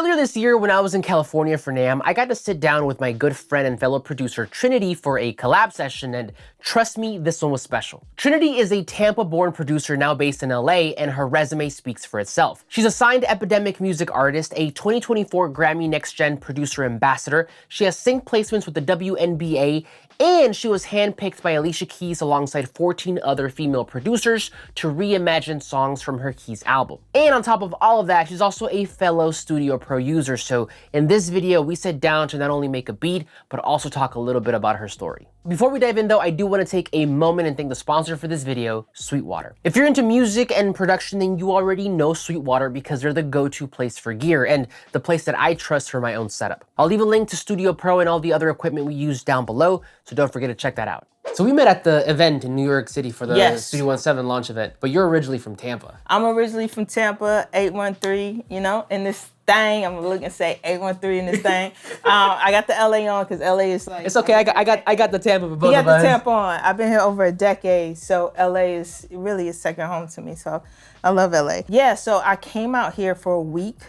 Earlier this year, when I was in California for NAMM, I got to sit down with my good friend and fellow producer Trinity for a collab session, and trust me, this one was special. Trinity is a Tampa-born producer now based in LA, and her resume speaks for itself. She's a signed Epidemic Music artist, a 2024 Grammy Next Gen Producer Ambassador. She has sync placements with the WNBA, and she was handpicked by Alicia Keys alongside 14 other female producers to reimagine songs from her Keys album. And on top of all of that, she's also a fellow Studio Pro user. So in this video, we sat down to not only make a beat, but also talk a little bit about her story. Before we dive in though, I do want to take a moment and thank the sponsor for this video, Sweetwater. If you're into music and production, then you already know Sweetwater because they're the go-to place for gear and the place that I trust for my own setup. I'll leave a link to Studio Pro and all the other equipment we use down below, so don't forget to check that out. So we met at the event in New York City for the Studio 17 launch event, but you're originally from Tampa. I'm originally from Tampa, 813, you know, in this thing. I'm looking to say 813 in this thing. I got the LA on because LA is like... It's okay, I got the Tampa for both of us. You got the Tampa on. I've been here over a decade, so LA is really a second home to me, so I love LA. Yeah, so I came out here for a week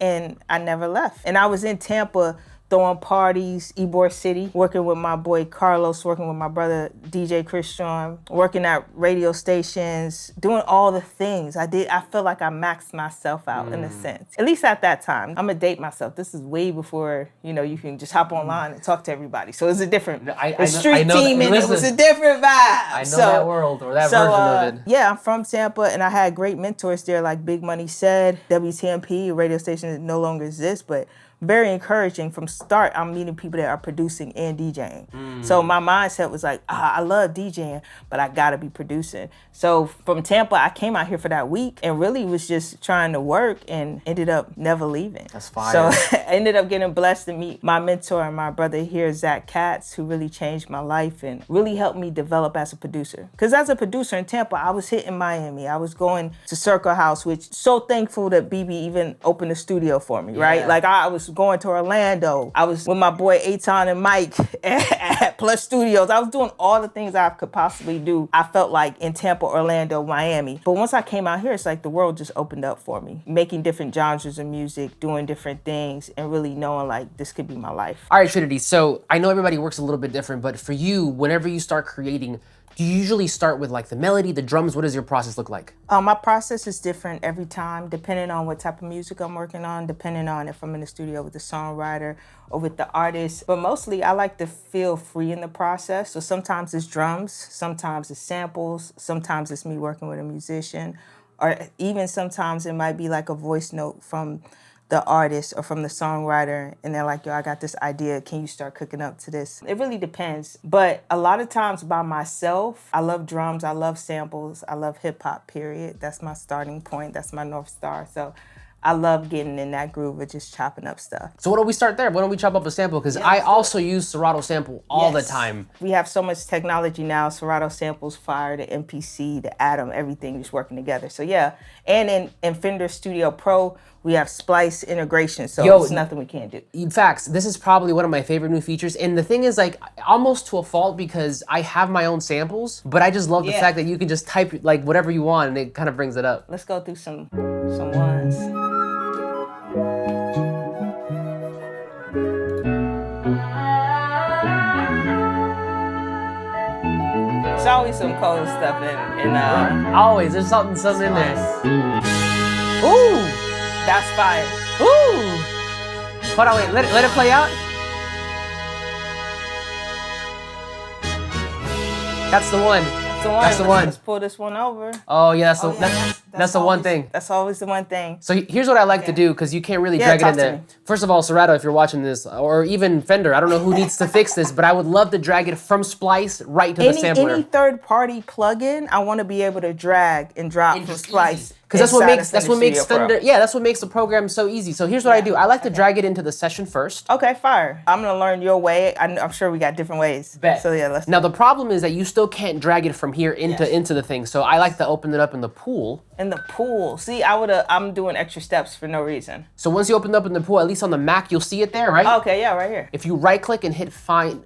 and I never left. And I was in Tampa throwing parties, Ybor City, working with my boy Carlos, working with my brother DJ Christian, working at radio stations, doing all the things. I feel like I maxed myself out in a sense. At least at that time. I'm gonna date myself. This is way before, you know, you can just hop online and talk to everybody. So it's a different, street team and it was a different vibe. I know that world or that version of it. Yeah, I'm from Tampa and I had great mentors there like Big Money Said, WTMP, a radio station that no longer exists, but very encouraging. From start, I'm meeting people that are producing and DJing. So my mindset was like, I love DJing, but I gotta be producing. So from Tampa, I came out here for that week and really was just trying to work and ended up never leaving. That's fire. So I ended up getting blessed to meet my mentor and my brother here, Zach Katz, who really changed my life and really helped me develop as a producer. Because as a producer in Tampa, I was hitting Miami. I was going to Circle House, which so thankful that BB even opened a studio for me, right? Like I was going to Orlando. I was with my boy Aton and Mike at Plush Studios. I was doing all the things I could possibly do. I felt like in Tampa, Orlando, Miami. But once I came out here, it's like the world just opened up for me. Making different genres of music, doing different things, and really knowing like this could be my life. All right, Trinity, so I know everybody works a little bit different, but for you, whenever you start creating, do you usually start with like the melody, the drums? What does your process look like? My process is different every time, depending on what type of music I'm working on, depending on if I'm in the studio with the songwriter or with the artist. But mostly I like to feel free in the process. So sometimes it's drums, sometimes it's samples, sometimes it's me working with a musician, or even sometimes it might be like a voice note from the artist or from the songwriter, and they're like, yo, I got this idea, can you start cooking up to this? It really depends, but a lot of times by myself, I love drums, I love samples, I love hip hop, period. That's my starting point, that's my North Star. So I love getting in that groove of just chopping up stuff. So why don't we start there? Why don't we chop up a sample? Because I also use Serato sample all the time. We have so much technology now. Serato samples, Fire, the MPC, the Atom, everything just working together. So yeah, and in Fender Studio Pro, we have splice integration, so it's nothing we can't do. In fact, this is probably one of my favorite new features. And the thing is, like, almost to a fault because I have my own samples, but I just love the fact that you can just type like whatever you want and it kind of brings it up. Let's go through some ones. There's always some cold stuff in always, there's something in there. Ooh! That's fire. Ooh! Hold on, wait, let it play out. That's the one. That's the one. Let's pull this one over. Oh yeah, that's the one thing. That's always the one thing. So here's what I like to do, because you can't really drag it in there. First of all, Serato, if you're watching this, or even Fender, I don't know who needs to fix this, but I would love to drag it from Splice right to the sampler. Any third-party plugin, I want to be able to drag and drop from Splice. Because that's what makes Fender, that's what makes the program so easy. So here's what I do. I like to drag it into the session first. Okay, fire. I'm gonna learn your way. I'm sure we got different ways. Bet. So yeah, let's. Now the problem is that you still can't drag it from here into the thing. So I like to open it up in the pool. In the pool. See, I'm doing extra steps for no reason. So once you open it up in the pool, at least on the Mac, you'll see it there, right? Okay, yeah, right here. If you right click and hit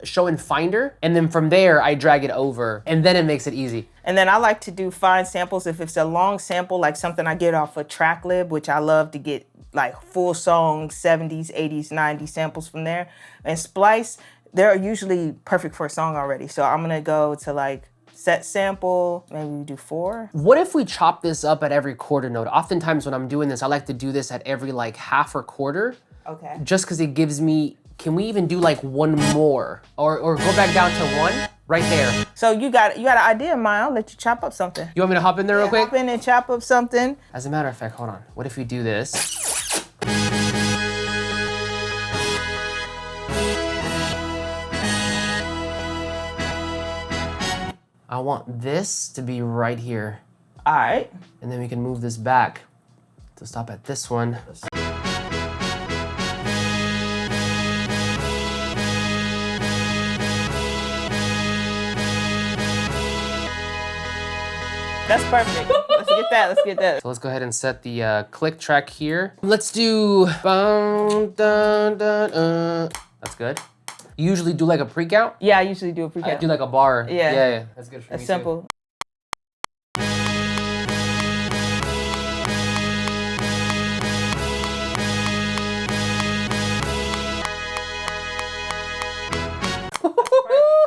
show in Finder, and then from there I drag it over, and then it makes it easy. And then I like to do fine samples if it's a long sample, like something I get off a track lib, which I love to get like full song 70s, 80s, 90s samples from there. And splice, they're usually perfect for a song already. So I'm gonna go to like set sample, maybe we do 4. What if we chop this up at every quarter note? Oftentimes when I'm doing this, I like to do this at every like half or quarter. Okay. Just because it gives me, can we even do like one more? Or go back down to 1? Right there. So you got an idea in mind, I'll let you chop up something. You want me to hop in there real quick? Hop in and chop up something. As a matter of fact, hold on. What if we do this? I want this to be right here. All right. And then we can move this back to stop at this one. That's perfect. Let's get that. Let's get that. So let's go ahead and set the click track here. Let's do bum, dun, dun, That's good. You usually do like a pre-count? Yeah, I usually do a pre-count. I do like a bar. Yeah. Yeah. That's good for me That's simple. too.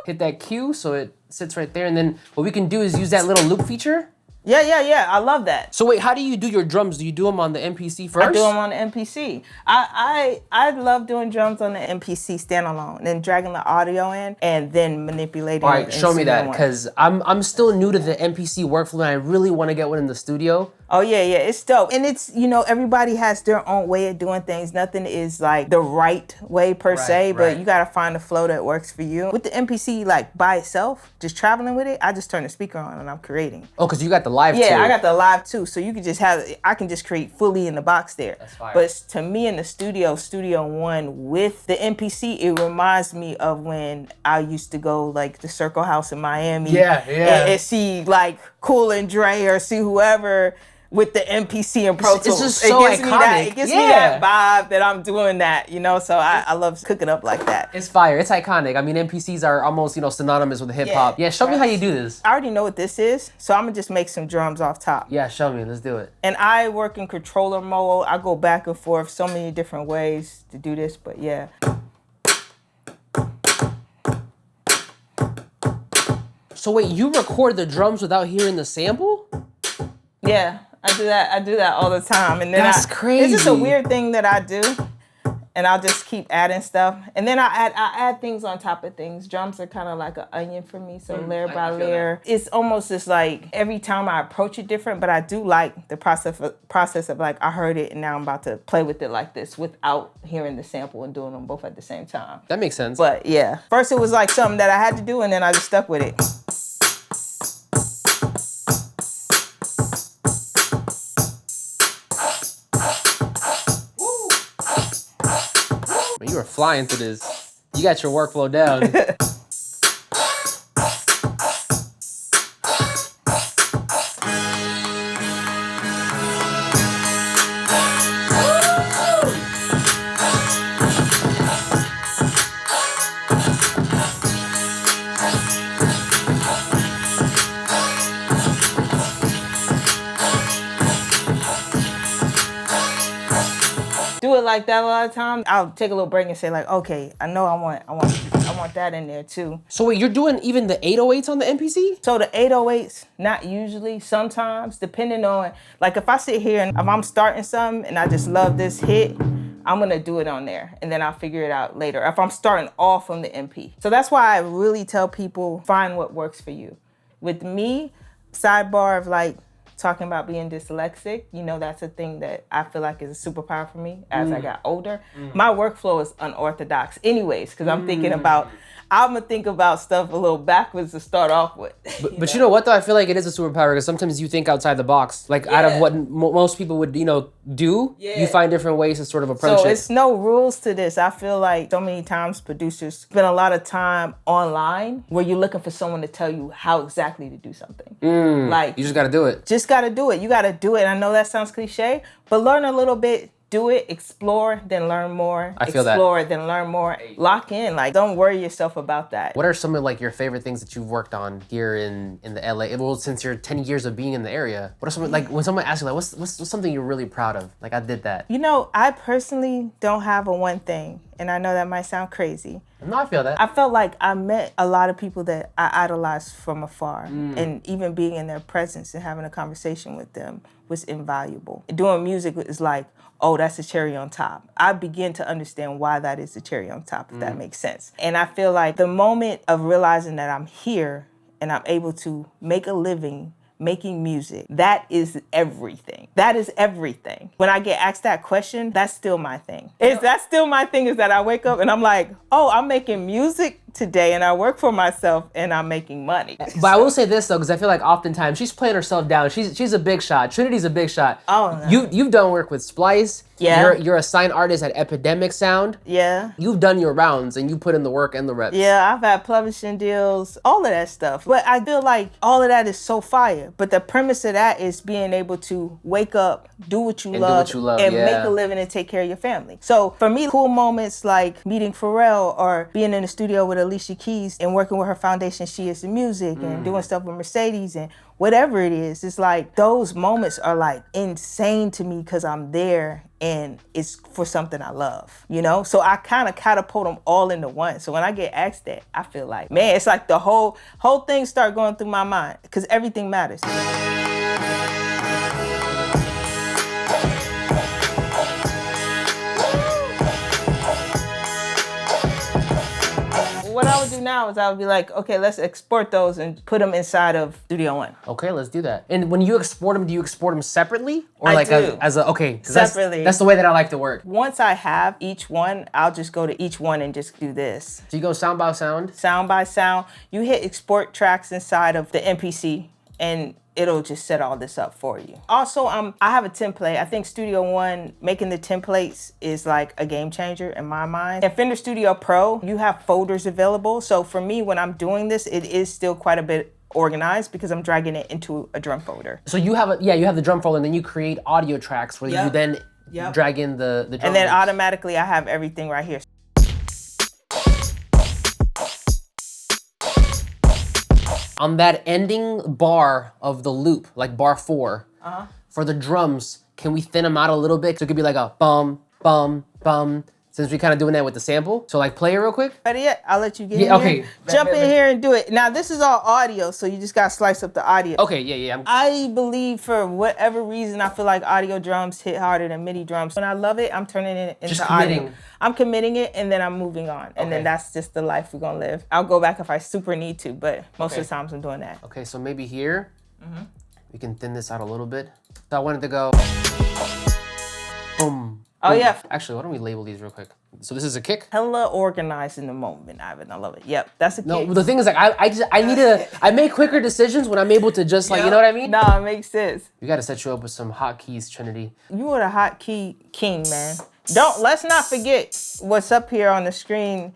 Hit that cue so it sits right there, and then what we can do is use that little loop feature. Yeah. I love that. So wait, how do you do your drums? Do you do them on the MPC first? I do them on the MPC. I love doing drums on the MPC standalone, then dragging the audio in, and then manipulating. All right, show me that, because I'm still new to the MPC workflow, and I really want to get one in the studio. Oh yeah, it's dope. And it's, everybody has their own way of doing things. Nothing is like the right way per se, but you gotta find a flow that works for you. With the MPC, like by itself, just traveling with it, I just turn the speaker on and I'm creating. Oh, because you got the live too. Yeah, I got the live too, so you can just I can just create fully in the box there. That's fire. But to me in the Studio One with the MPC, it reminds me of when I used to go like the Circle House in Miami. Yeah. And see like Cool and Dre or see whoever with the MPC and Pro Tools. It's just so iconic. It gives me that vibe that I'm doing that, so I love cooking up like that. It's fire. It's iconic. I mean, MPCs are almost, synonymous with hip hop. Yeah, show me how you do this. I already know what this is, so I'm gonna just make some drums off top. Yeah, show me. Let's do it. And I work in controller mode. I go back and forth so many different ways to do this, but yeah. So wait, you record the drums without hearing the sample? Yeah. I do that all the time. And then That's crazy. It's just a weird thing that I do. And I'll just keep adding stuff. And then I add things on top of things. Drums are kind of like an onion for me. So layer by layer. It's almost just like every time I approach it different, but I do like the process of like, I heard it and now I'm about to play with it like this without hearing the sample and doing them both at the same time. That makes sense. But yeah, first it was like something that I had to do and then I just stuck with it. You are flying through this. You got your workflow down. Do it like that a lot of times. I'll take a little break and say like, okay, I know I want that in there too. So wait, you're doing even the 808s on the MPC? So the 808s, not usually, sometimes, depending on, like if I sit here and if I'm starting something and I just love this hit, I'm gonna do it on there and then I'll figure it out later if I'm starting off from the MP. So that's why I really tell people, find what works for you. With me, sidebar of like, talking about being dyslexic, that's a thing that I feel like is a superpower for me as I got older. My workflow is unorthodox anyways, because I'm gonna think about stuff a little backwards to start off with. But you know what though? I feel like it is a superpower because sometimes you think outside the box. Like out of what most people would, do, you find different ways to sort of approach it. So it's no rules to this. I feel like so many times producers spend a lot of time online where you're looking for someone to tell you how exactly to do something. Like you just gotta do it. Just gotta do it. You gotta do it. I know that sounds cliche, but learn a little bit do it, explore, then learn more. I feel that. Explore, then learn more. Lock in, like, don't worry yourself about that. What are some of like your favorite things that you've worked on here in the LA? Well, since your 10 years of being in the area, what are some, like when someone asks you like, what's something you're really proud of? Like I did that. You know, I personally don't have a one thing, and I know that might sound crazy. No, I feel that. I felt like I met a lot of people that I idolized from afar, and even being in their presence and having a conversation with them was invaluable. Doing music is like, oh, that's a cherry on top. I begin to understand why that is the cherry on top, if that makes sense. And I feel like the moment of realizing that I'm here and I'm able to make a living making music, that is everything. That is everything. When I get asked that question, that's still my thing. That's still my thing, is that I wake up and I'm like, oh, I'm making music today and I work for myself and I'm making money. But I will say this though, because I feel like oftentimes she's playing herself down. She's a big shot. Trinity's a big shot. Oh, no. You've done work with Splice. Yeah. You're a signed artist at Epidemic Sound. Yeah. You've done your rounds and you put in the work and the reps. Yeah, I've had publishing deals, all of that stuff. But I feel like all of that is so fire. But the premise of that is being able to wake up, do what you love, and yeah. make a living and take care of your family. So for me, cool moments like meeting Pharrell or being in the studio with Alicia Keys and working with her foundation, She Is the Music, and doing stuff with Mercedes and whatever it is, it's like those moments are like insane to me because I'm there and it's for something I love, you know? So I kind of catapult them all into one. So when I get asked that, I feel like, man, it's like the whole thing start going through my mind because everything matters. What I would do now is I would be like, okay, let's export those and put them inside of Studio One. Okay, let's do that. And when you export them, do you export them separately? Or I like do. as a, okay. 'Cause Separately. That's the way that I like to work. Once I have each one, I'll just go to each one and just do this. So you go sound by sound? Sound by sound. You hit export tracks inside of the MPC and it'll just set all this up for you. Also, I have a template. I think Studio One, making the templates is like a game changer in my mind. And Fender Studio Pro, you have folders available. So for me, when I'm doing this, it is still quite a bit organized because I'm dragging it into a drum folder. So you have you have the drum folder and then you create audio tracks where you then drag in the drum. And then mix. automatically I have everything right here. On that ending bar of the loop, like bar 4, for the drums, can we thin them out a little bit? So it could be like a bum, bum, bum, since we're kind of doing that with the sample. So like play it real quick. Ready yet? I'll let you get in here. Jump in here and do it. Now this is all audio, so you just gotta slice up the audio. Okay, yeah. I believe for whatever reason, I feel like audio drums hit harder than MIDI drums. When I love it, I'm turning it into Just audio. committing. I'm committing it and then I'm moving on. And then that's just the life we're gonna live. I'll go back if I super need to, but most of the times I'm doing that. Okay, so maybe here, we can thin this out a little bit. So I wanted to go, boom. Oh boom. yeah. Actually, why don't we label these real quick? So this is a kick. Hella organized in the moment, Ivan. I love it. Yep, that's a kick. No, the thing is like, I make quicker decisions when I'm able to just like, you know what I mean? No, it makes sense. We gotta set you up with some hotkeys, Trinity. You are the hotkey king, man. Let's not forget what's up here on the screen.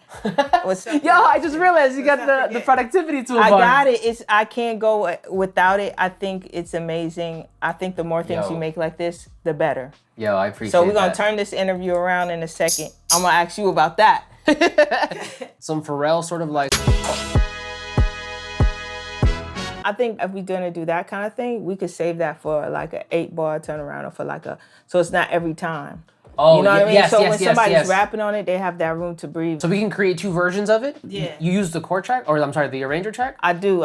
What's up Yo, I just realized you got the productivity toolbar. I got it. I can't go without it. I think it's amazing. I think the more things you make like this, the better. Yo, I appreciate So we're gonna that. turn this interview around in a second. I'm gonna ask you about that. Some Pharrell sort of like. I think if we're gonna do that kind of thing, we could save that for like an 8-bar turnaround or for like so it's not every time. Oh, you know what I mean? yes, so yes, when yes, somebody's yes. rapping on it, they have that room to breathe. So we can create 2 versions of it? Yeah. You use the chord track, or I'm sorry, the arranger track? I do.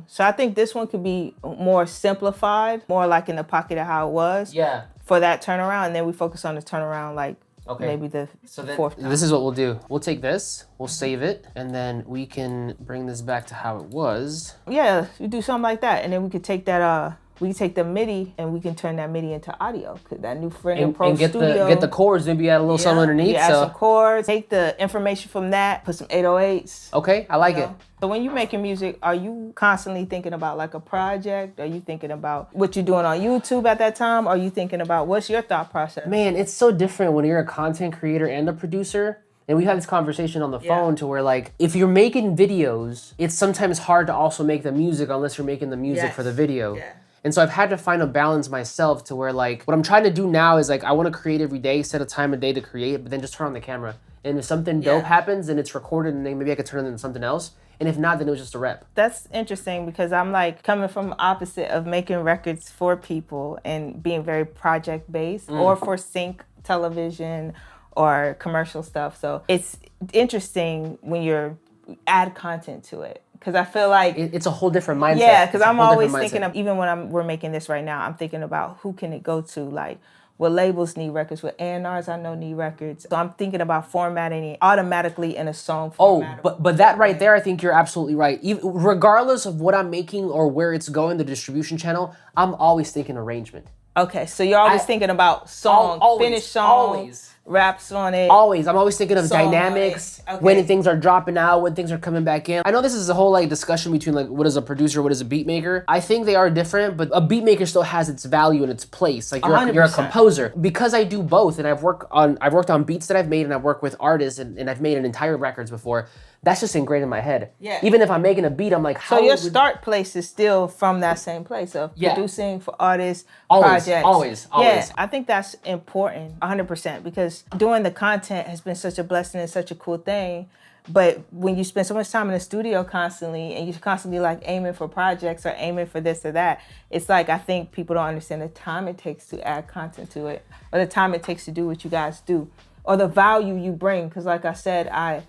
So I think this one could be more simplified, more like in the pocket of how it was. Yeah. For that turnaround, and then we focus on the turnaround like maybe the fourth time. This is what we'll do. We'll take this, we'll save it, and then we can bring this back to how it was. Yeah, we do something like that, and then we could take that. We can take the MIDI and we can turn that MIDI into audio. That new Fender Pro and get Studio. get the chords, maybe add a little something underneath. Add some chords, take the information from that, put some 808s. Okay, I like it. So when you're making music, are you constantly thinking about like a project? Are you thinking about what you're doing on YouTube at that time? Are you thinking about what's your thought process? Man, it's so different when you're a content creator and a producer. And we had this conversation on the phone to where like, if you're making videos, it's sometimes hard to also make the music unless you're making the music for the video. Yeah. And so I've had to find a balance myself to where like, what I'm trying to do now is like, I want to create every day, set a time a day to create, but then just turn on the camera. And if something dope happens and it's recorded and then maybe I could turn it into something else. And if not, then it was just a rep. That's interesting because I'm like coming from the opposite of making records for people and being very project based or for sync television or commercial stuff. So it's interesting when you add content to it. Because I feel like it's a whole different mindset. Yeah, because I'm always thinking of, even when we're making this right now, I'm thinking about who can it go to, like what labels need records, what A&Rs I know need records. So I'm thinking about formatting it automatically in a song format. Oh, but that right there, I think you're absolutely right. Even, regardless of what I'm making or where it's going, the distribution channel, I'm always thinking arrangement. Okay, so you're always thinking about song, finished song, always. Raps on it. Always. I'm always thinking of dynamics, when things are dropping out, when things are coming back in. I know this is a whole like discussion between like what is a producer, what is a beat maker. I think they are different, but a beat maker still has its value and its place. Like you're a composer. Because I do both, and I've worked on beats that I've made, and I've worked with artists, and I've made an entire records before. That's just ingrained in my head. Yeah. Even if I'm making a beat, I'm like, how? So your start place is still from that same place of producing for artists, projects. Always. Yeah, I think that's important, 100%, because doing the content has been such a blessing and such a cool thing. But when you spend so much time in the studio constantly, and you're constantly like aiming for projects or aiming for this or that, it's like I think people don't understand the time it takes to add content to it, or the time it takes to do what you guys do, or the value you bring. Because like I said, I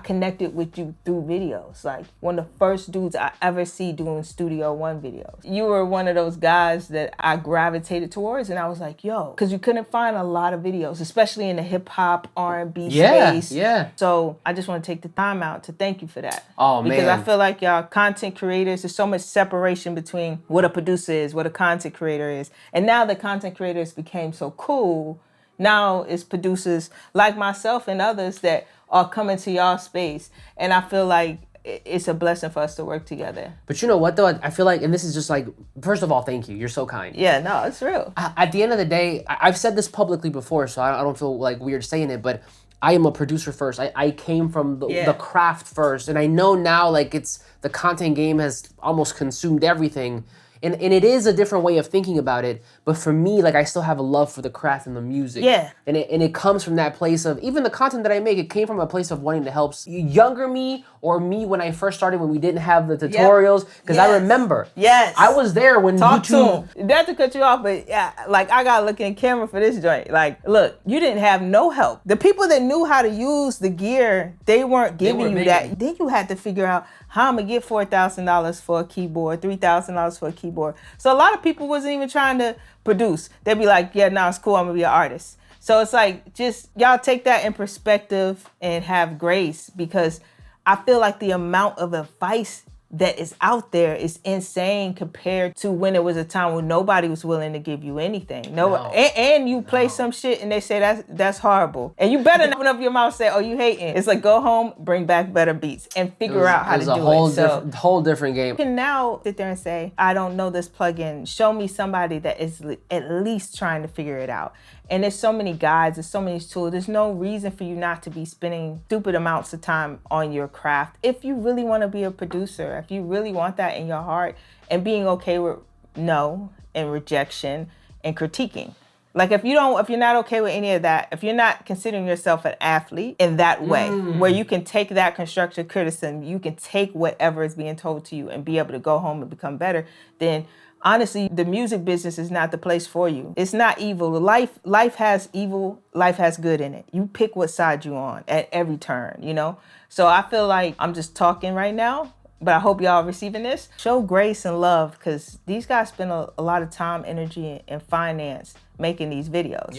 connected with you through videos. Like one of the first dudes I ever see doing Studio One videos. You were one of those guys that I gravitated towards, and I was like, yo, because you couldn't find a lot of videos, especially in the hip hop, R&B space. Yeah. So I just want to take the time out to thank you for that. Oh, man. Because I feel like y'all content creators, there's so much separation between what a producer is, what a content creator is. And now the content creators became so cool. Now it's producers like myself and others that are coming to y'all space. And I feel like it's a blessing for us to work together. But you know what, though? I feel like, and this is just like, first of all, thank you. You're so kind. Yeah, no, it's real. At the end of the day, I've said this publicly before, so I don't feel like weird saying it, but I am a producer first. I came from the craft first. And I know now, like, the content game has almost consumed everything. And it is a different way of thinking about it. But for me, like, I still have a love for the craft and the music. Yeah. And it comes from that place of, even the content that I make, it came from a place of wanting to help younger me, or me when I first started, when we didn't have the tutorials. Because I remember. Yes. I was there when YouTube. Not to cut you off, but yeah, like, I gotta look in the camera for this joint. Like, look, you didn't have no help. The people that knew how to use the gear, they weren't giving you that. Then you had to figure out how I'm gonna get $4,000 for a keyboard, $3,000 for a keyboard. So a lot of people wasn't even trying to produce. They'd be like, yeah, no, it's cool, I'm gonna be an artist. So it's like, just y'all take that in perspective and have grace, because I feel like the amount of advice that is out there is insane compared to when it was a time when nobody was willing to give you anything. And you play some shit and they say that's horrible. And you better not open up your mouth and say, oh, you hating. It's like, go home, bring back better beats, and figure out how to do it. It was a whole different game. You can now sit there and say, I don't know this plugin. Show me somebody that is at least trying to figure it out. And there's so many guides, there's so many tools. There's no reason for you not to be spending stupid amounts of time on your craft. If you really want to be a producer, if you really want that in your heart, and being okay with no and rejection and critiquing. Like if you're not okay with any of that, if you're not considering yourself an athlete in that way, where you can take that constructive criticism, you can take whatever is being told to you and be able to go home and become better, then honestly, the music business is not the place for you. It's not evil. Life has evil, life has good in it. You pick what side you're on at every turn, you know? So I feel like I'm just talking right now, but I hope y'all receiving this. Show grace and love, because these guys spend a lot of time, energy, and finance making these videos.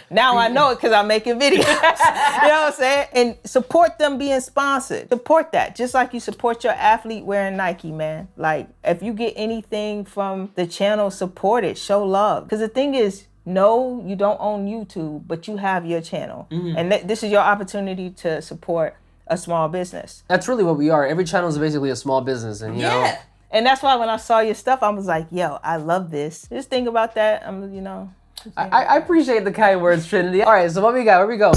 Now I know it because I'm making videos. You know what I'm saying? And support them being sponsored. Support that. Just like you support your athlete wearing Nike, man. Like, if you get anything from the channel, support it. Show love. Because the thing is, no, you don't own YouTube, but you have your channel. And this is your opportunity to support a small business. That's really what we are. Every channel is basically a small business. And, you know. And that's why when I saw your stuff, I was like, yo, I love this. Just think about that. You know. I appreciate the kind words, Trinity. All right, so what we got? Where we go?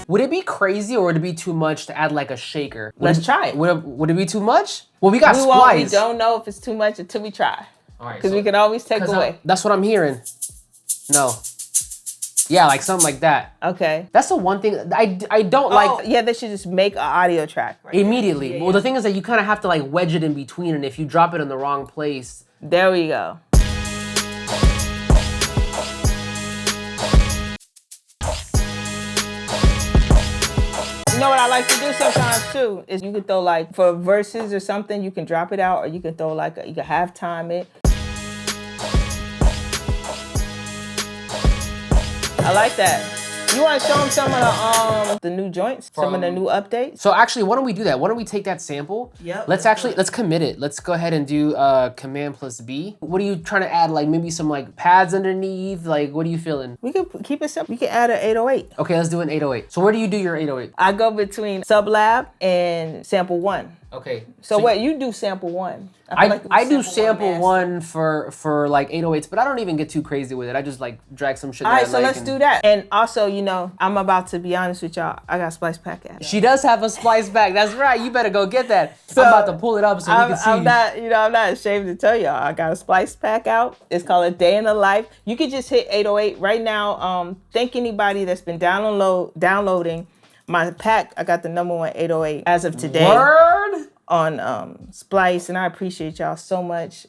Would it be crazy or would it be too much to add like a shaker? Let's try it. Would it be too much? Well, we got We splice. don't know if it's too much until we try. All right. Because we can always take away. That's what I'm hearing. No. Yeah, like something like that. Okay. That's the one thing I don't like. Yeah, they should just make an audio track. Right immediately. Yeah, well, the thing is that you kind of have to like wedge it in between, and if you drop it in the wrong place. There we go. You know what I like to do sometimes too is you can throw like for verses or something, you can drop it out, or you can throw like you can halftime it. I like that. You want to show them some of the new joints, some of the new updates? So actually, why don't we do that? Why don't we take that sample? Yep. Let's commit it. Let's go ahead and do Command plus B. What are you trying to add? Like maybe some like pads underneath? Like what are you feeling? We can keep it simple. We can add an 808. Okay, let's do an 808. So where do you do your 808? I go between Sublab and Sample 1. Okay. So what, you do Sample 1. I do sample one for like 808s, but I don't even get too crazy with it. I just like drag some shit. All right, so let's do that. And also, you know, I'm about to be honest with y'all. I got a splice pack at. She does have a splice pack. That's right. You better go get that. So I'm about to pull it up so we can see. I'm not ashamed to tell y'all. I got a splice pack out. It's called A Day in the Life. You can just hit 808 right now. Thank anybody that's been downloading my pack. I got the #1 808 as of today. Word? On Splice, and I appreciate y'all so much.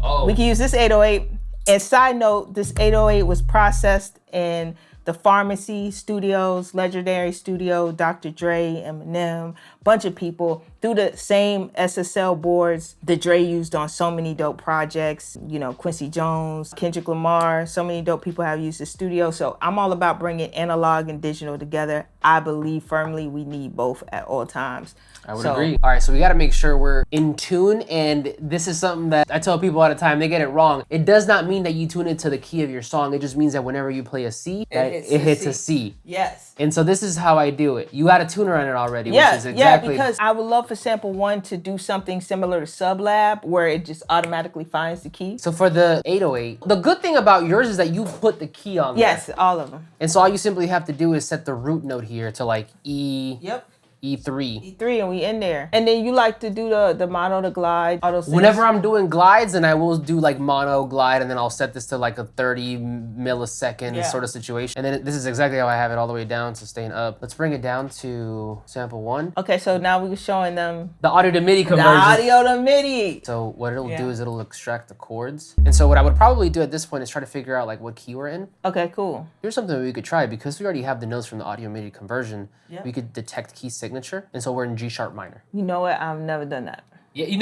Oh. We can use this 808. And side note, this 808 was processed in the Pharmacy Studios, Legendary Studio, Dr. Dre, Eminem, bunch of people through the same SSL boards that Dre used on so many dope projects. You know, Quincy Jones, Kendrick Lamar, so many dope people have used the studio. So I'm all about bringing analog and digital together. I believe firmly we need both at all times. I would agree. All right, so we got to make sure we're in tune, and this is something that I tell people all the time, they get it wrong. It does not mean that you tune it to the key of your song. It just means that whenever you play a C, it hits a C. Yes. And so this is how I do it. You got a tuner on it already, Yeah, which is exactly... Yeah, because I would love for Sample 1 to do something similar to Sublab, where it just automatically finds the key. So for the 808, the good thing about yours is that you put the key on there. Yes, all of them. And so all you simply have to do is set the root note here to like E. Yep. E3. E3, and we in there. And then you like to do the mono, the glide, all those things. Whenever I'm doing glides, and I will do like mono glide, and then I'll set this to like a 30 millisecond sort of situation. And then this is exactly how I have it all the way down to staying up. Let's bring it down to sample 1. Okay, so now we're showing them the audio to MIDI conversion. The audio to MIDI. So what it'll do is it'll extract the chords. And so what I would probably do at this point is try to figure out like what key we're in. Okay, cool. Here's something that we could try. Because we already have the notes from the audio MIDI conversion, we could detect key signature. And so we're in G sharp minor. You know what? I've never done that. Yeah, you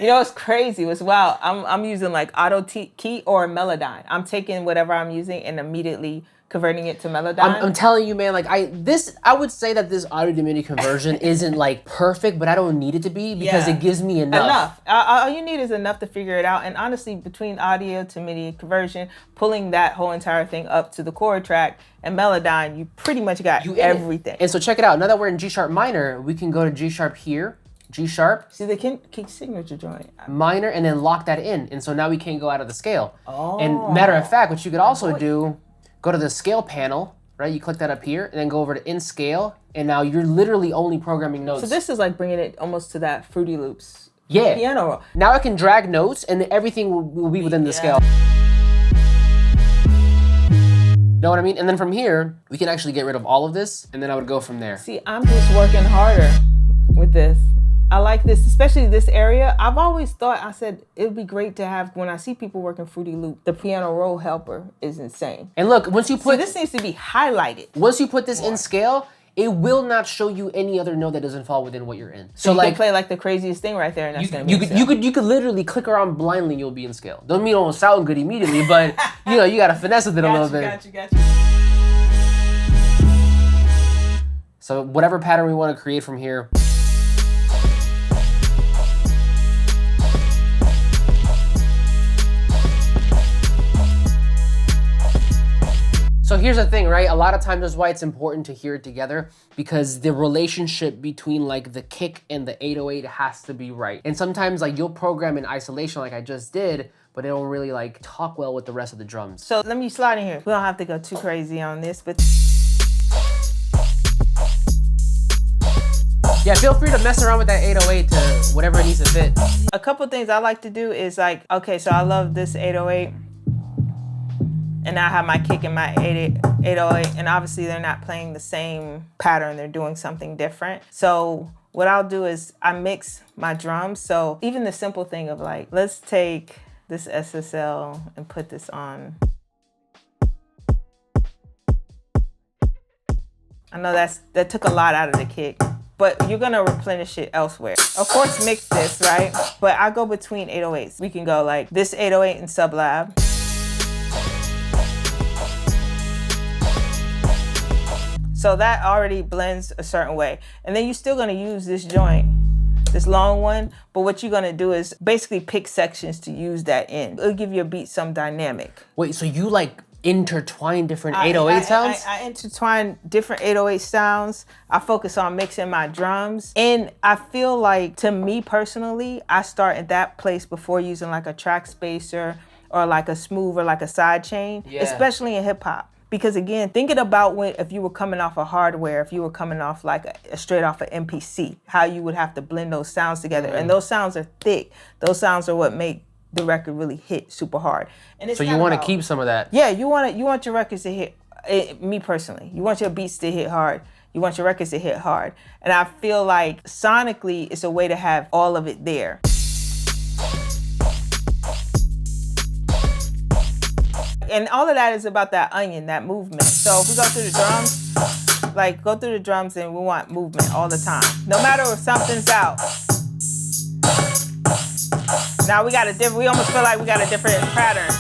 know it's crazy. It's wild. I'm using like auto key or Melodyne. I'm taking whatever I'm using and immediately converting it to Melodyne. I'm telling you, man. Like I would say that this audio to MIDI conversion isn't like perfect, but I don't need it to be because it gives me enough. All you need is enough to figure it out. And honestly, between audio to MIDI conversion, pulling that whole entire thing up to the chord track and Melodyne, you pretty much got everything. And so check it out. Now that we're in G sharp minor, we can go to G sharp here. G sharp. See the key signature joint. Minor, and then lock that in. And so now we can't go out of the scale. Oh. And matter of fact, what you could also do, go to the scale panel, right? You click that up here, and then go over to in scale, and now you're literally only programming notes. So this is like bringing it almost to that Fruity Loops piano roll. Now I can drag notes, and everything will be within the scale. Know what I mean? And then from here, we can actually get rid of all of this, and then I would go from there. See, I'm just working harder with this. I like this, especially this area. I've always thought, I said, it would be great to have, when I see people working Fruity Loop, the piano roll helper is insane. And look, once you put... this needs to be highlighted. Once you put this in scale, it will not show you any other note that doesn't fall within what you're in. So you can play like the craziest thing right there, and that's gonna be you could literally click around blindly and you'll be in scale. Don't mean it won't sound good immediately, but you know, you gotta finesse with it a little bit. Got you. So whatever pattern we want to create from here. So here's the thing, right? A lot of times that's why it's important to hear it together, because the relationship between like the kick and the 808 has to be right. And sometimes like you'll program in isolation like I just did, but it don't really like talk well with the rest of the drums. So let me slide in here. We don't have to go too crazy on this, but Yeah, feel free to mess around with that 808 to whatever it needs to fit. A couple things I like to do is like, okay, so I love this 808. And I have my kick and my 808, and obviously they're not playing the same pattern, they're doing something different. So what I'll do is I mix my drums. So even the simple thing of like, let's take this SSL and put this on. I know that took a lot out of the kick, but you're gonna replenish it elsewhere. Of course, mix this, right? But I go between 808s. We can go like this 808 in Sublab. So that already blends a certain way. And then you're still gonna use this joint, this long one, but what you're gonna do is basically pick sections to use that in. It'll give your beat some dynamic. Wait, so you like intertwine different 808 sounds? I intertwine different 808 sounds. I focus on mixing my drums. And I feel like, to me personally, I start at that place before using like a track spacer or like a smooth or like a side chain, especially in hip hop. Because again, thinking about if you were coming off of hardware, if you were coming off like a straight off of MPC, how you would have to blend those sounds together. And those sounds are thick. Those sounds are what make the record really hit super hard. And it's so you want to keep some of that? Yeah, you want your records to hit, me personally, you want your beats to hit hard. You want your records to hit hard. And I feel like sonically, it's a way to have all of it there. And all of that is about that onion, that movement. So if we go through the drums, like go through the drums and we want movement all the time. No matter if something's out. Now we almost feel like we got a different pattern.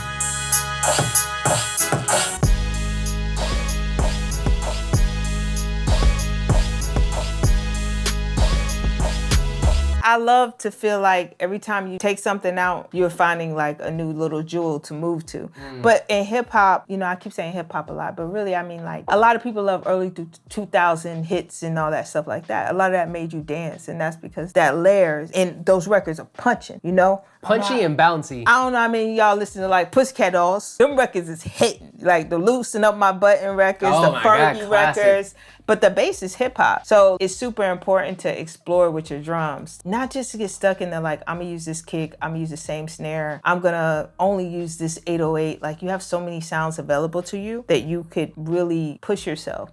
I love to feel like every time you take something out, you're finding like a new little jewel to move to. But in hip hop, you know, I keep saying hip hop a lot, but really I mean like a lot of people love early 2000 hits and all that stuff like that. A lot of that made you dance, and that's because that layers and those records are punching, you know? Punchy and bouncy. I don't know, I mean, y'all listen to like Pussycat Dolls. Them records is hitting. Like the Loosen Up My Button records, the Fergie records. But the bass is hip hop. So it's super important to explore with your drums. Not just to get stuck in the like, I'm gonna use this kick, I'm gonna use the same snare, I'm gonna only use this 808. Like you have so many sounds available to you that you could really push yourself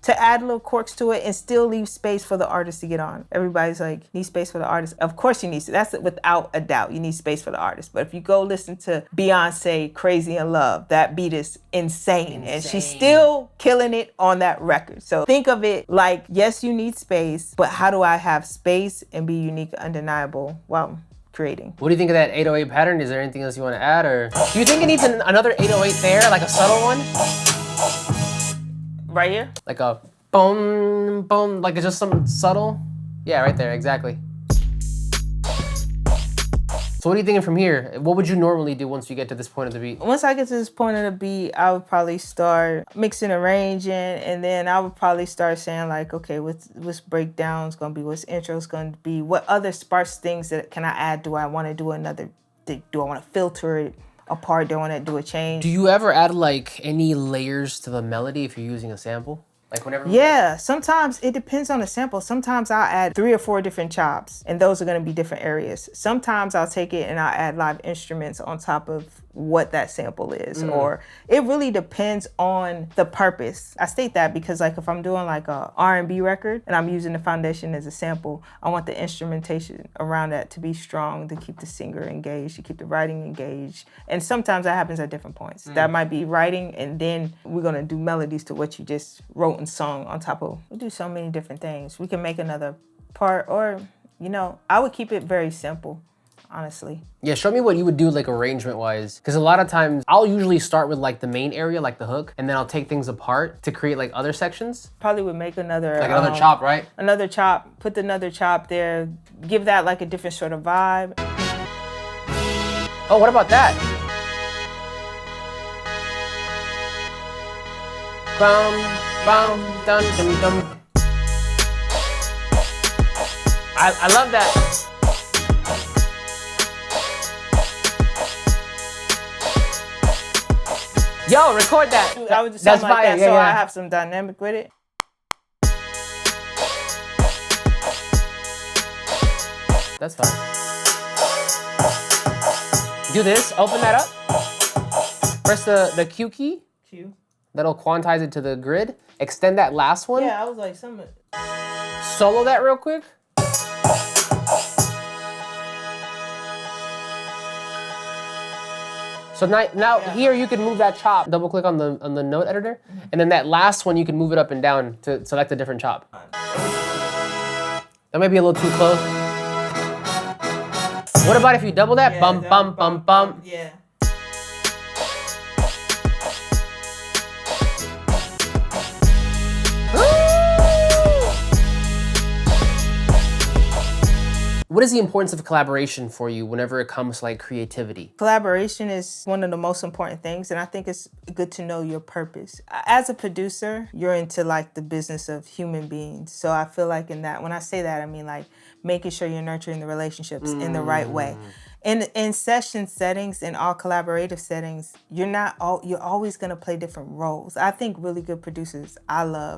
to add little quirks to it and still leave space for the artist to get on. Everybody's like, need space for the artist. Of course you need, that's without a doubt. You need space for the artist. But if you go listen to Beyonce, Crazy in Love, that beat is insane. And she's still killing it on that record. So think of it like, yes, you need space, but how do I have space and be unique, undeniable while creating? What do you think of that 808 pattern? Is there anything else you want to add, or do you think it needs another 808 there, like a subtle one? Right here? Like a boom, boom, like it's just something subtle? Yeah, right there, exactly. So what are you thinking from here? What would you normally do once you get to this point of the beat? Once I get to this point of the beat, I would probably start mixing, arranging, and then I would probably start saying like, okay, what's breakdown's gonna be, what's intro's gonna be, what other sparse things that can I add? Do I wanna do another, do I wanna filter it apart? Do I wanna do a change? Do you ever add like any layers to the melody if you're using a sample? Like whenever? Yeah, sometimes it depends on the sample. Sometimes I'll add 3 or 4 different chops, and those are gonna be different areas. Sometimes I'll take it and I'll add live instruments on top of what that sample is, or it really depends on the purpose. I state that because like if I'm doing like a R&B record and I'm using the foundation as a sample, I want the instrumentation around that to be strong, to keep the singer engaged, to keep the writing engaged. And sometimes that happens at different points. That might be writing, and then we're gonna do melodies to what you just wrote and sung on top of. We do so many different things. We can make another part, or, you know, I would keep it very simple, honestly. Yeah, show me what you would do like arrangement wise. Because a lot of times I'll usually start with like the main area, like the hook, and then I'll take things apart to create like other sections. Probably would make another... Like another chop, right? Another chop, put another chop there, give that like a different sort of vibe. Oh, what about that? Bum, bum, dun, dum, dum. I love that. Yo, record that. I would just sound like that, yeah, so yeah. I have some dynamic with it. That's fine. Do this, open that up. Press the Q key. Q. That'll quantize it to the grid. Extend that last one. Yeah, I was like, some. Solo that real quick. So now here you can move that chop. Double click on the note editor, and then that last one you can move it up and down to select a different chop. That might be a little too close. What about if you double that? Yeah, Bum bum bum bum. Yeah. What is the importance of collaboration for you whenever it comes to like creativity? Collaboration is one of the most important things, and I think it's good to know your purpose. As a producer, you're into like the business of human beings. So I feel like in that, when I say that, I mean like making sure you're nurturing the relationships in the right way. In session settings, in all collaborative settings, you're always gonna play different roles. I think really good producers,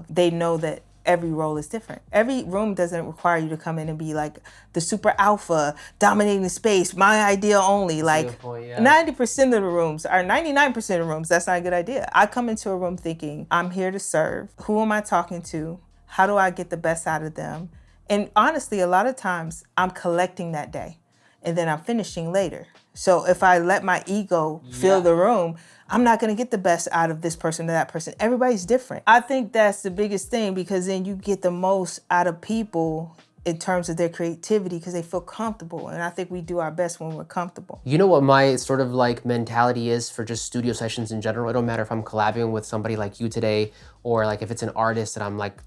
they know that every role is different. Every room doesn't require you to come in and be like the super alpha, dominating the space, my idea only. Like 90% of the rooms, or 99% of the rooms, that's not a good idea. I come into a room thinking, I'm here to serve. Who am I talking to? How do I get the best out of them? And honestly, a lot of times I'm collecting that day and then I'm finishing later. So if I let my ego fill the room, I'm not gonna get the best out of this person or that person. Everybody's different. I think that's the biggest thing, because then you get the most out of people in terms of their creativity because they feel comfortable. And I think we do our best when we're comfortable. You know what my sort of like mentality is for just studio sessions in general? It don't matter if I'm collabing with somebody like you today, or like if it's an artist that I'm like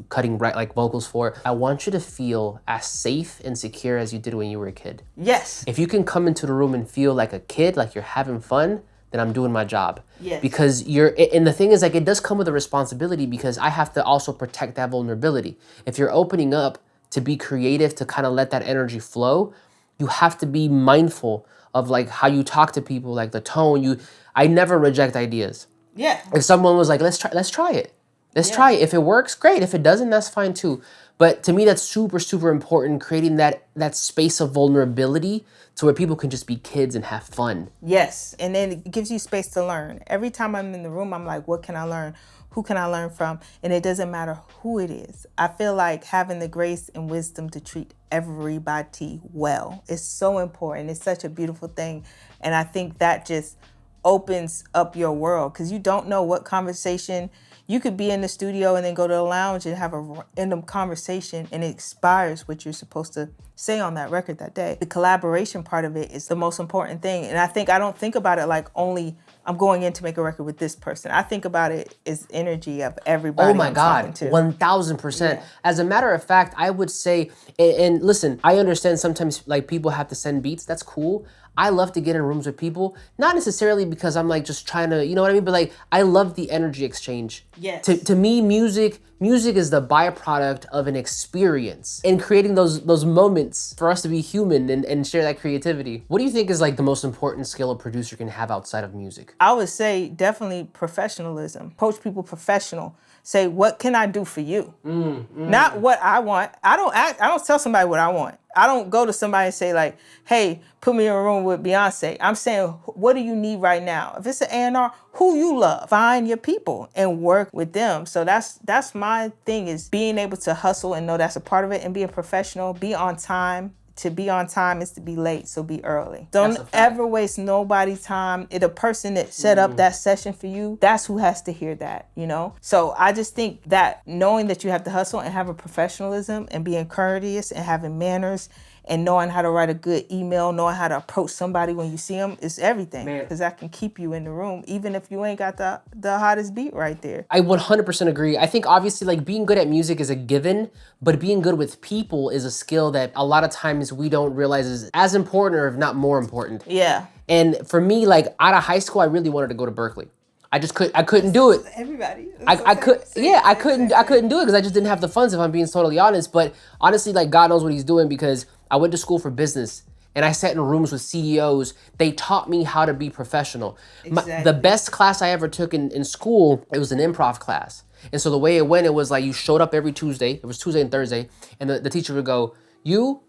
cutting like vocals for. I want you to feel as safe and secure as you did when you were a kid. Yes. If you can come into the room and feel like a kid, like you're having fun, then I'm doing my job. Yes. Because and the thing is, like, it does come with a responsibility, because I have to also protect that vulnerability. If you're opening up to be creative, to kind of let that energy flow, you have to be mindful of like how you talk to people, like the tone. I never reject ideas. Yeah. If someone was like, let's try it. Let's try it. If it works, great. If it doesn't, that's fine too. But to me, that's super, super important, creating that space of vulnerability to where people can just be kids and have fun. Yes, and then it gives you space to learn. Every time I'm in the room, I'm like, what can I learn? Who can I learn from? And it doesn't matter who it is. I feel like having the grace and wisdom to treat everybody well is so important. It's such a beautiful thing. And I think that just opens up your world, because you don't know what conversation. You could be in the studio and then go to the lounge and have a random conversation, and it inspires what you're supposed to say on that record that day. The collaboration part of it is the most important thing. And I don't think about it like only I'm going in to make a record with this person. I think about it as energy of everybody. Oh my God, 1000%. As a matter of fact, I would say, and listen, I understand sometimes like people have to send beats. That's cool. I love to get in rooms with people, not necessarily because I'm like just trying to, you know what I mean? But like, I love the energy exchange. Yes. To me, music is the byproduct of an experience, and creating those moments for us to be human and share that creativity. What do you think is like the most important skill a producer can have outside of music? I would say definitely professionalism. Approach people professional. Say, what can I do for you? Not what I want. I don't tell somebody what I want. I don't go to somebody and say like, hey, put me in a room with Beyonce. I'm saying, what do you need right now? If it's an A&R, who you love, find your people and work with them. So that's my thing, is being able to hustle and know that's a part of it, and being professional, be on time. To be on time is to be late, so be early. Don't ever waste nobody's time. The person that set up that session for you, that's who has to hear that, you know? So I just think that knowing that you have to hustle and have a professionalism and being courteous and having manners and knowing how to write a good email, knowing how to approach somebody when you see them is everything. Because that can keep you in the room, even if you ain't got the hottest beat right there. I 100% agree. I think obviously like being good at music is a given, but being good with people is a skill that a lot of times we don't realize is as important, or if not more important. Yeah. And for me, like out of high school, I really wanted to go to Berkeley. I couldn't do it. Everybody. I couldn't do it because I just didn't have the funds, if I'm being totally honest. But honestly, like God knows what he's doing, because I went to school for business and I sat in rooms with CEOs. They taught me how to be professional. Exactly. The best class I ever took in school, it was an improv class. And so the way it went, it was like you showed up every Tuesday. It was Tuesday and Thursday. And the teacher would go, you,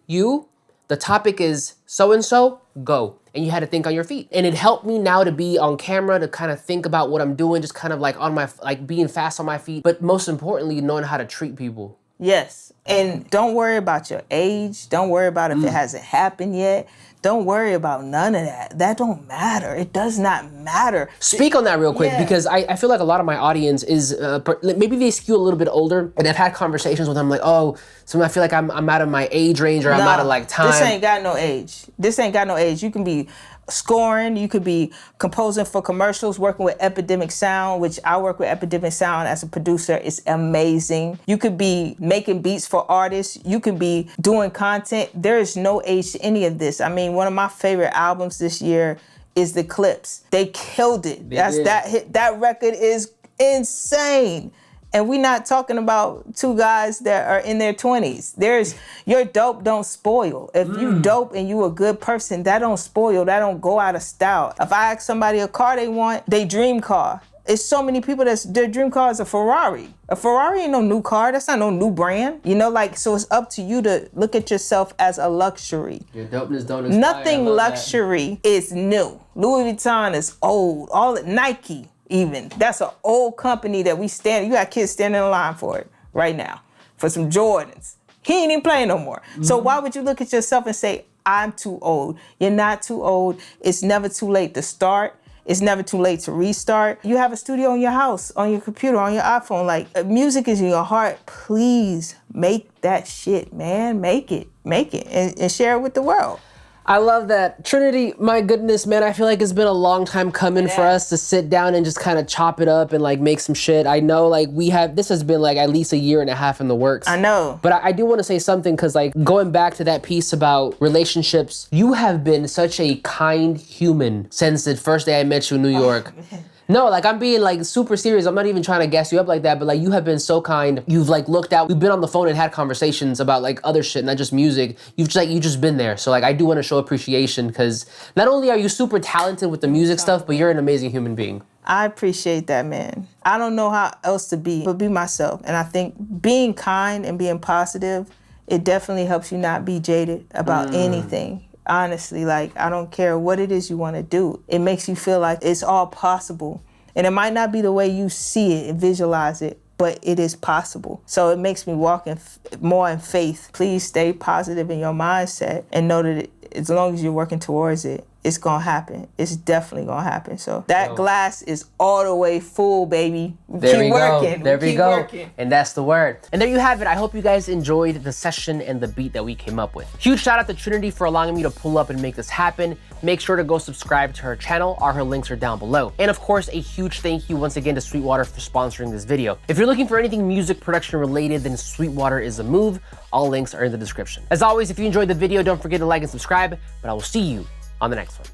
the topic is so-and-so, go. And you had to think on your feet. And it helped me now to be on camera, to kind of think about what I'm doing, just kind of like on my, like being fast on my feet, but most importantly, knowing how to treat people. Yes, and don't worry about your age. Don't worry about if it hasn't happened yet. Don't worry about none of that. That don't matter. It does not matter. Speak on that real quick, because I feel like a lot of my audience is, maybe they skew a little bit older, and I've had conversations with them like, oh, so I feel like I'm out of my age range, or I'm out of like time. This ain't got no age. This ain't got no age. You can be scoring, you could be composing for commercials, working with Epidemic Sound, which I work with Epidemic Sound as a producer. It's amazing. You could be making beats for artists. You could be doing content. There is no age to any of this. I mean, one of my favorite albums this year is The Clips. They killed it. That record is insane. And we're not talking about two guys that are in their 20s. Your dope don't spoil. If you dope and you a good person, that don't spoil, that don't go out of style. If I ask somebody a car they want, they dream car. It's so many people their dream car is a Ferrari. A Ferrari ain't no new car, that's not no new brand. You know, like, so it's up to you to look at yourself as a luxury. Your dopeness don't expire. Nothing luxury is new. Louis Vuitton is old, Nike. Even. That's an old company that you got kids standing in line for it right now, for some Jordans. He ain't even playing no more. So why would you look at yourself and say, I'm too old? You're not too old. It's never too late to start. It's never too late to restart. You have a studio in your house, on your computer, on your iPhone. Like, music is in your heart. Please make that shit, man. Make it, and share it with the world. I love that. Trinity, my goodness, man, I feel like it's been a long time coming for us to sit down and just kind of chop it up and like make some shit. I know like this has been like at least a year and a half in the works. I know. But I do want to say something, because like going back to that piece about relationships, you have been such a kind human since the first day I met you in New York. No, like I'm being like super serious. I'm not even trying to gas you up like that, but like you have been so kind. You've like looked out. We've been on the phone and had conversations about like other shit, not just music. You just been there. So like I do want to show appreciation, because not only are you super talented with the music stuff, but you're an amazing human being. I appreciate that, man. I don't know how else to be, but be myself. And I think being kind and being positive, it definitely helps you not be jaded about anything. Honestly, like, I don't care what it is you want to do. It makes you feel like it's all possible. And it might not be the way you see it and visualize it, but it is possible. So it makes me walk more in faith. Please stay positive in your mindset and know that as long as you're working towards it, it's gonna happen. It's definitely gonna happen. So that glass is all the way full, baby. There we go. There we go. Working. And that's the word. And there you have it. I hope you guys enjoyed the session and the beat that we came up with. Huge shout out to Trinity for allowing me to pull up and make this happen. Make sure to go subscribe to her channel. All her links are down below. And of course, a huge thank you once again to Sweetwater for sponsoring this video. If you're looking for anything music production related, then Sweetwater is a move. All links are in the description. As always, if you enjoyed the video, don't forget to like and subscribe, but I will see you on the next one.